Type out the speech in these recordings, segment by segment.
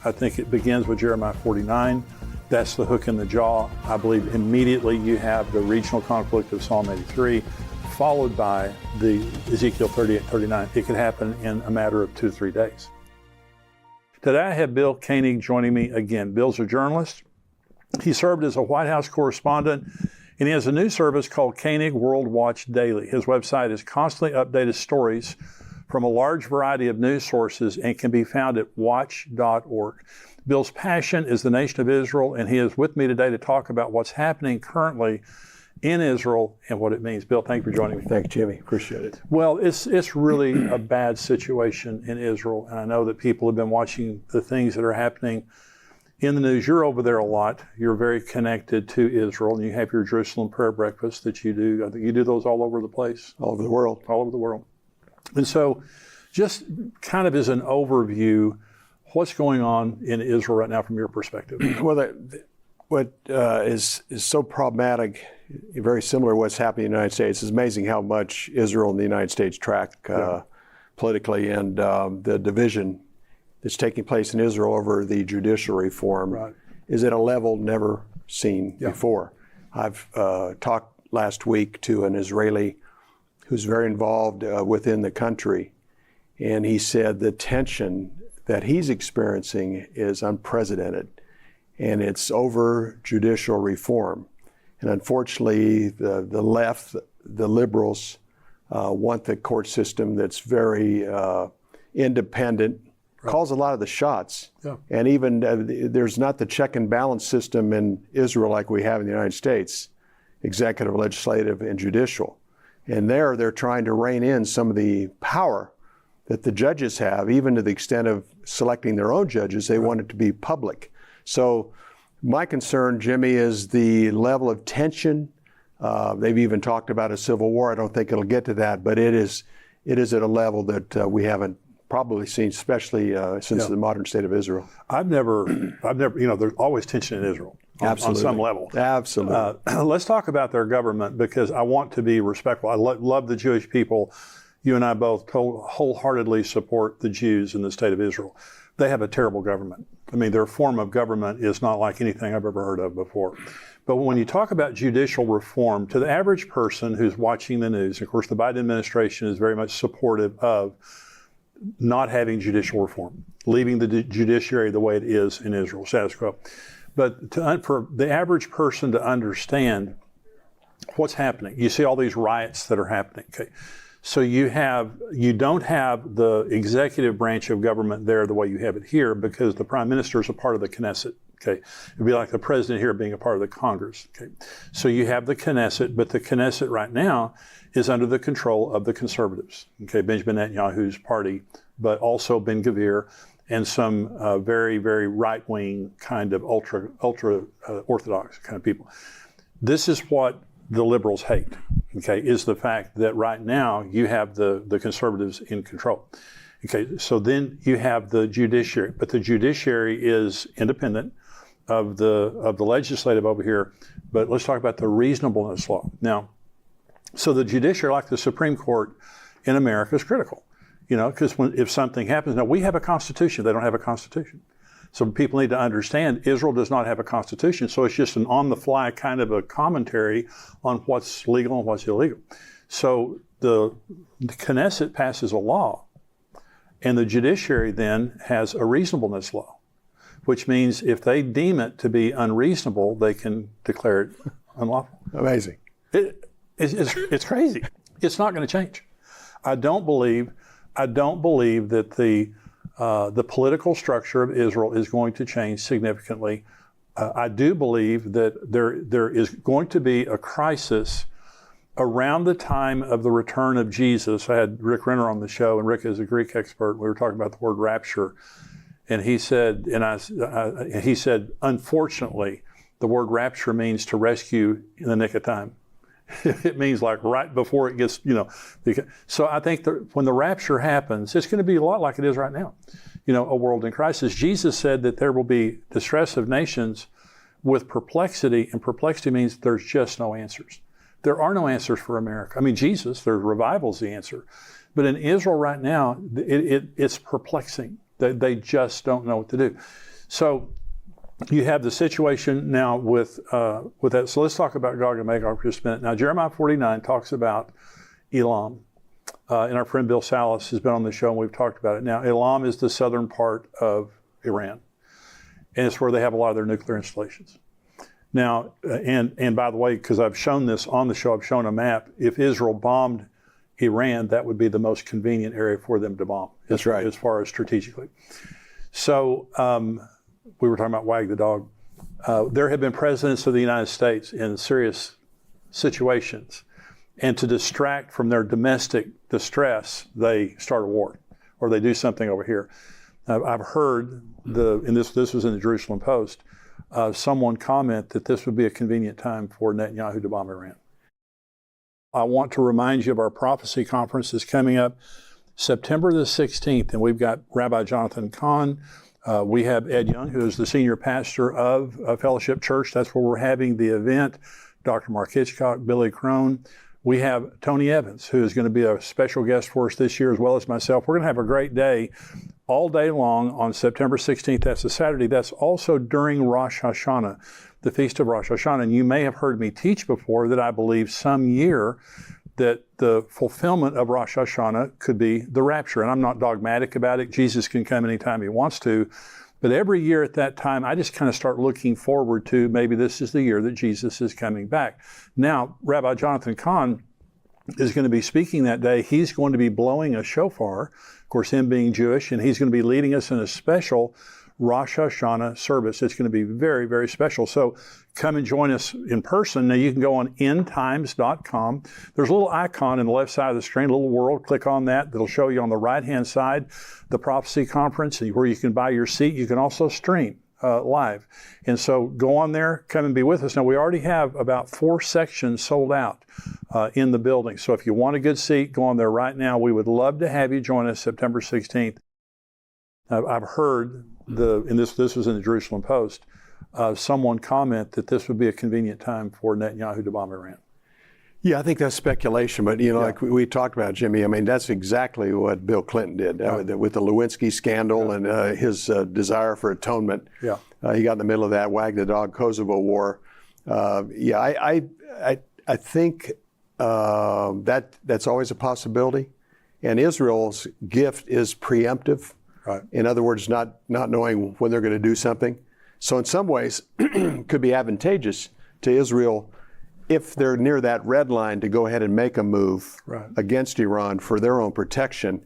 I think it begins with Jeremiah 49. That's the hook in the jaw. I believe immediately you have the regional conflict of Psalm 83, followed by the Ezekiel 38, 39. It could happen in a matter of 2 to 3 days. Today I have Bill Koenig joining me again. Bill's a journalist. He served as a White House correspondent, and he has a news service called Koenig World Watch Daily. His website is constantly updated stories from a large variety of news sources and can be found at watch.org. Bill's passion is the nation of Israel, and he is with me today to talk about what's happening currently in Israel and what it means. Bill, thank you for joining me. Thank you, Jimmy. Appreciate it. Well, it's really a bad situation in Israel, and I know that people have been watching the things that are happening in the news. You're over there a lot. You're very connected to Israel, and you have your Jerusalem prayer breakfast that you do. I think you do those all over the place. All over the world. All over the world. And so just kind of as an overview, what's going on in Israel right now from your perspective? Well, what is so problematic, very similar to what's happening in the United States. It's amazing how much Israel and the United States track politically, and the division that's taking place in Israel over the judicial reform is at a level never seen before. I've talked last week to an Israeli who's very involved within the country, and he said the tension that he's experiencing is unprecedented, and it's over judicial reform. And unfortunately, the left, the liberals, want the court system that's very independent, calls a lot of the shots. And even there's not the check and balance system in Israel like we have in the United States, executive, legislative, and judicial. And there they're trying to rein in some of the power that the judges have, even to the extent of selecting their own judges. They want it to be public. So my concern, Jimmy, is the level of tension. They've even talked about a civil war. I don't think it'll get to that, but it is at a level that we haven't probably seen, especially since the modern state of Israel. I've never, there's always tension in Israel on some level. Absolutely. Let's talk about their government, because I want to be respectful. I love the Jewish people. You and I both wholeheartedly support the Jews in the state of Israel. They have a terrible government. I mean, their form of government is not like anything I've ever heard of before. But when you talk about judicial reform, to the average person who's watching the news, of course, the Biden administration is very much supportive of not having judicial reform, leaving the judiciary the way it is in Israel, status quo. But for the average person to understand what's happening, you see all these riots that are happening. Okay. So you don't have the executive branch of government there the way you have it here, because the prime minister is a part of the Knesset. Okay, it'd be like the president here being a part of the Congress. Okay, so you have the Knesset, but the Knesset right now is under the control of the conservatives. Okay, Benjamin Netanyahu's party, but also Ben Gvir and some very, very right-wing kind of ultra orthodox kind of people. This is what the liberals hate, okay, is the fact that right now you have the conservatives in control. Okay, so then you have the judiciary, but the judiciary is independent of the legislative over here. But let's talk about the reasonableness law. Now, so the judiciary, like the Supreme Court in America, is critical, because if something happens, now we have a constitution, they don't have a constitution. So people need to understand Israel does not have a constitution, so it's just an on-the-fly kind of a commentary on what's legal and what's illegal. So the Knesset passes a law, and the judiciary then has a reasonableness law, which means if they deem it to be unreasonable, they can declare it unlawful. Amazing. It's crazy. It's not going to change. I don't believe that the political structure of Israel is going to change significantly. I do believe that there is going to be a crisis around the time of the return of Jesus. I had Rick Renner on the show, and Rick is a Greek expert. We were talking about the word rapture, and he said, unfortunately, the word rapture means to rescue in the nick of time. It means like right before it gets, So I think that when the rapture happens, it's going to be a lot like it is right now, a world in crisis. Jesus said that there will be distress of nations with perplexity, and perplexity means there's just no answers. There are no answers for America. I mean, there's revival's the answer. But in Israel right now, it's perplexing. They just don't know what to do. So you have the situation now with that. So let's talk about Gog and Magog for just a minute. Now, Jeremiah 49 talks about Elam. And our friend Bill Salas has been on the show and we've talked about it. Now, Elam is the southern part of Iran. And it's where they have a lot of their nuclear installations. Now, and by the way, because I've shown this on the show, I've shown a map. If Israel bombed Iran, that would be the most convenient area for them to bomb. That's right. As far as strategically. So we were talking about Wag the dog. There have been presidents of the United States in serious situations. And to distract from their domestic distress, they start a war or they do something over here. I've heard, and this was in the Jerusalem Post, someone comment that this would be a convenient time for Netanyahu to bomb Iran. I want to remind you of our prophecy conference that's coming up September the 16th, and we've got Rabbi Jonathan Cahn. We have Ed Young, who is the senior pastor of Fellowship Church. That's where we're having the event. Dr. Mark Hitchcock, Billy Crone. We have Tony Evans, who is going to be a special guest for us this year, as well as myself. We're going to have a great day all day long on September 16th. That's a Saturday. That's also during Rosh Hashanah, the Feast of Rosh Hashanah. And you may have heard me teach before that I believe some year that the fulfillment of Rosh Hashanah could be the rapture. And I'm not dogmatic about it. Jesus can come anytime he wants to. But every year at that time, I just kind of start looking forward to maybe this is the year that Jesus is coming back. Now, Rabbi Jonathan Cahn is going to be speaking that day. He's going to be blowing a shofar, of course, him being Jewish, and he's going to be leading us in a special Rosh Hashanah service. It's going to be very, very special. So come and join us in person. Now you can go on endtimes.com. There's a little icon on the left side of the screen, a little world. Click on that. That'll show you on the right-hand side the prophecy conference where you can buy your seat. You can also stream live. And so go on there, come and be with us. Now we already have about 4 sections sold out in the building. So if you want a good seat, go on there right now. We would love to have you join us September 16th. I've heard, and this was in the Jerusalem Post, someone comment that this would be a convenient time for Netanyahu to bomb Iran. Yeah, I think that's speculation, but like we talked about, Jimmy, I mean, that's exactly what Bill Clinton did with the Lewinsky scandal and his desire for atonement. Yeah. He got in the middle of that Wag the Dog Kosovo war. I think that's always a possibility. And Israel's gift is preemptive. Right. In other words, not knowing when they're going to do something. So in some ways, it could be advantageous to Israel if they're near that red line to go ahead and make a move against Iran for their own protection.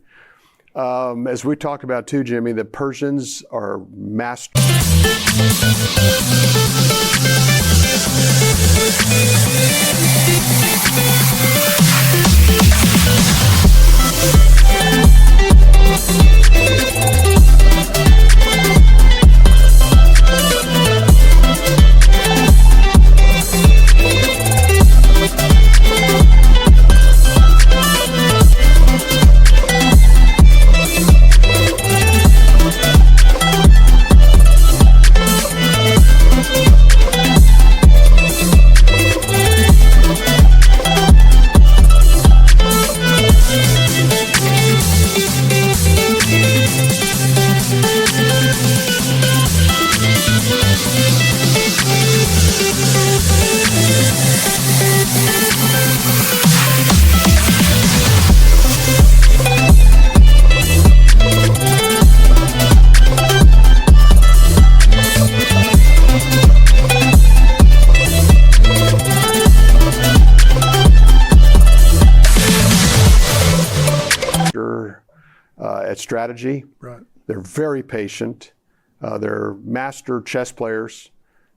As we talked about too, Jimmy, the Persians are master. At strategy. Right. They're very patient. They're master chess players.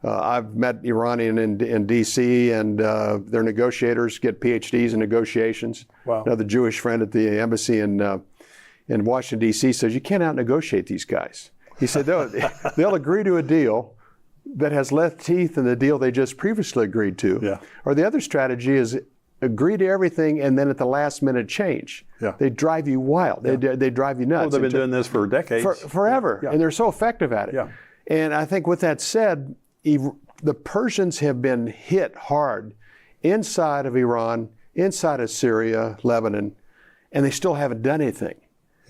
I've met Iranian in D.C. and their negotiators get PhDs in negotiations. Wow. Another Jewish friend at the embassy in Washington, D.C. says, you can't out-negotiate these guys. He said they'll agree to a deal that has less teeth than the deal they just previously agreed to. Yeah. Or the other strategy is agree to everything and then at the last minute change. Yeah. They drive you wild. They drive you nuts. Well, they've been doing this for decades. Forever. Yeah. And they're so effective at it. Yeah. And I think with that said, the Persians have been hit hard inside of Iran, inside of Syria, Lebanon, and they still haven't done anything.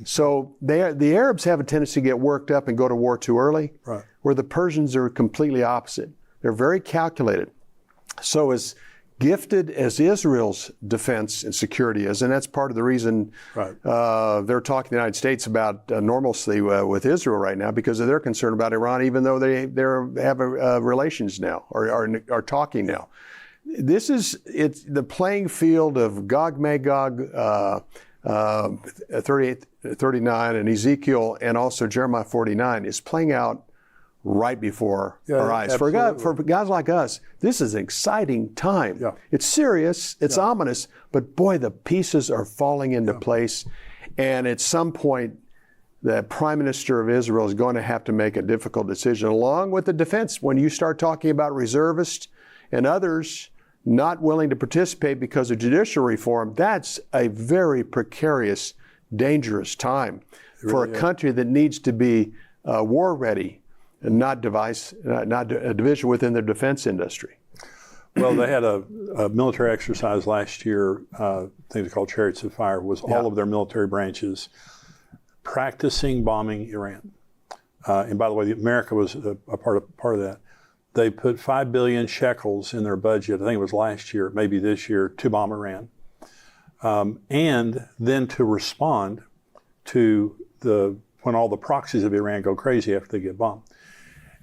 So the Arabs have a tendency to get worked up and go to war too early, Right. where the Persians are completely opposite. They're very calculated. So as gifted as Israel's defense and security is, and that's part of the reason Right. they're talking to the United States about normalcy with Israel right now, because they're concerned about Iran, even though they have relations now or are talking now. It's the playing field of Gog Magog, 38, 39, and Ezekiel, and also Jeremiah 49 is playing out right before our eyes. For guys like us, this is an exciting time. Yeah. It's serious, it's ominous, but boy, the pieces are falling into place. And at some point, the Prime Minister of Israel is going to have to make a difficult decision, along with the defense. When you start talking about reservists and others not willing to participate because of judicial reform, that's a very precarious, dangerous time for a country that needs to be war ready and not a division within the defense industry. Well, they had a military exercise last year, things called Chariots of Fire, was all of their military branches practicing bombing Iran. And by the way, America was a part of that. They put 5 billion shekels in their budget, I think it was last year, maybe this year, to bomb Iran. And then to respond to when all the proxies of Iran go crazy after they get bombed.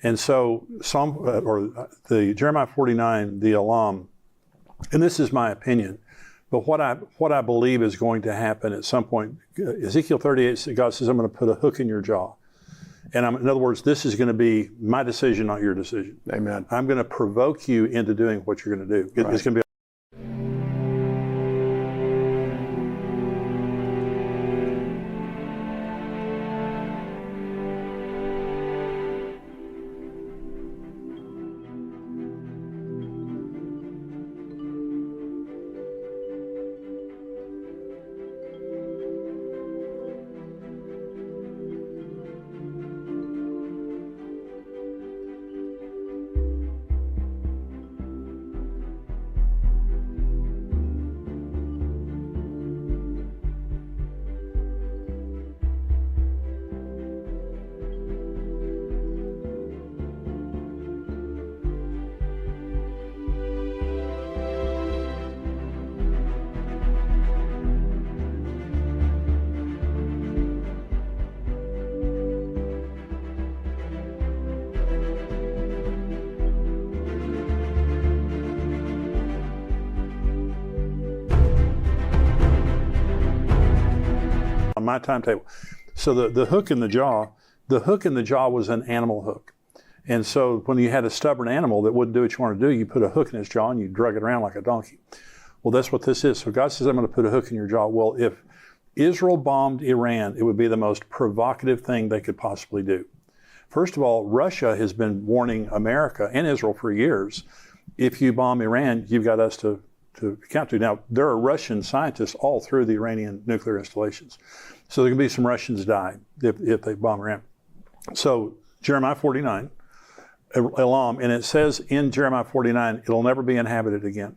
And so the Jeremiah 49, the Elam, and this is my opinion, but what I believe is going to happen at some point, Ezekiel 38, God says, I'm going to put a hook in your jaw. And in other words, this is going to be my decision, not your decision. Amen. I'm going to provoke you into doing what you're going to do. It's going to be on my timetable. So the hook in the jaw was an animal hook. And so when you had a stubborn animal that wouldn't do what you want to do, you put a hook in its jaw and you drug it around like a donkey. Well, that's what this is. So God says, I'm going to put a hook in your jaw. Well, if Israel bombed Iran, it would be the most provocative thing they could possibly do. First of all, Russia has been warning America and Israel for years, if you bomb Iran, you've got us to account to. Now, there are Russian scientists all through the Iranian nuclear installations. So there can be some Russians die if they bomb Iran. So Jeremiah 49, Elam, and it says in Jeremiah 49, it'll never be inhabited again.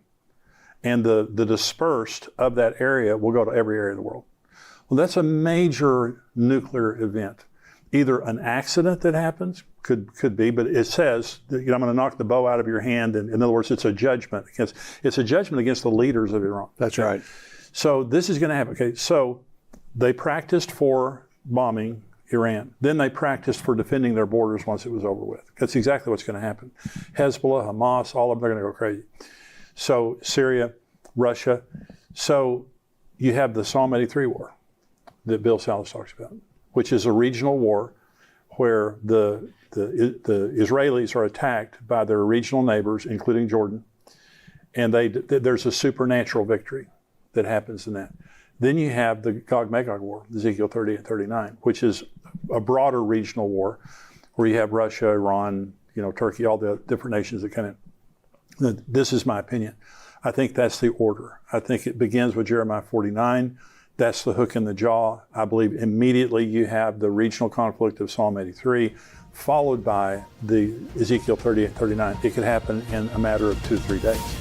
And the dispersed of that area will go to every area of the world. Well, that's a major nuclear event. Either an accident that happens, could be, but it says, I'm going to knock the bow out of your hand. And in other words, it's a judgment against the leaders of Iran. That's right. So this is going to happen. Okay, so they practiced for bombing Iran. Then they practiced for defending their borders once it was over with. That's exactly what's going to happen. Hezbollah, Hamas, all of them are going to go crazy. So Syria, Russia. So you have the Psalm 83 war that Bill Salus talks about, which is a regional war where the Israelis are attacked by their regional neighbors, including Jordan, and there's a supernatural victory that happens in that. Then you have the Gog-Magog war, Ezekiel 30 and 39, which is a broader regional war where you have Russia, Iran, Turkey, all the different nations that come in. This is my opinion. I think that's the order. I think it begins with Jeremiah 49. That's the hook in the jaw. I believe immediately you have the regional conflict of Psalm 83, followed by the Ezekiel 30 and 39. It could happen in a matter of 2-3 days.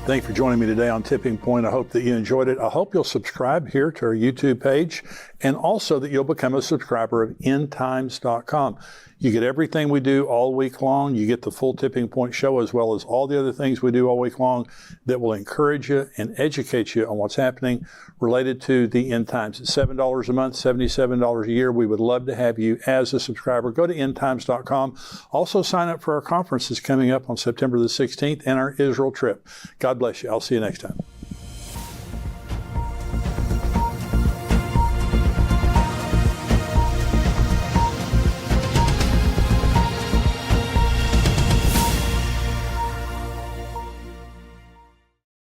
Thank you for joining me today on Tipping Point. I hope that you enjoyed it. I hope you'll subscribe here to our YouTube page and also that you'll become a subscriber of endtimes.com. You get everything we do all week long. You get the full Tipping Point show as well as all the other things we do all week long that will encourage you and educate you on what's happening related to the end times. It's $7 a month, $77 a year. We would love to have you as a subscriber. Go to endtimes.com. Also sign up for our conferences coming up on September the 16th and our Israel trip. God bless you. I'll see you next time.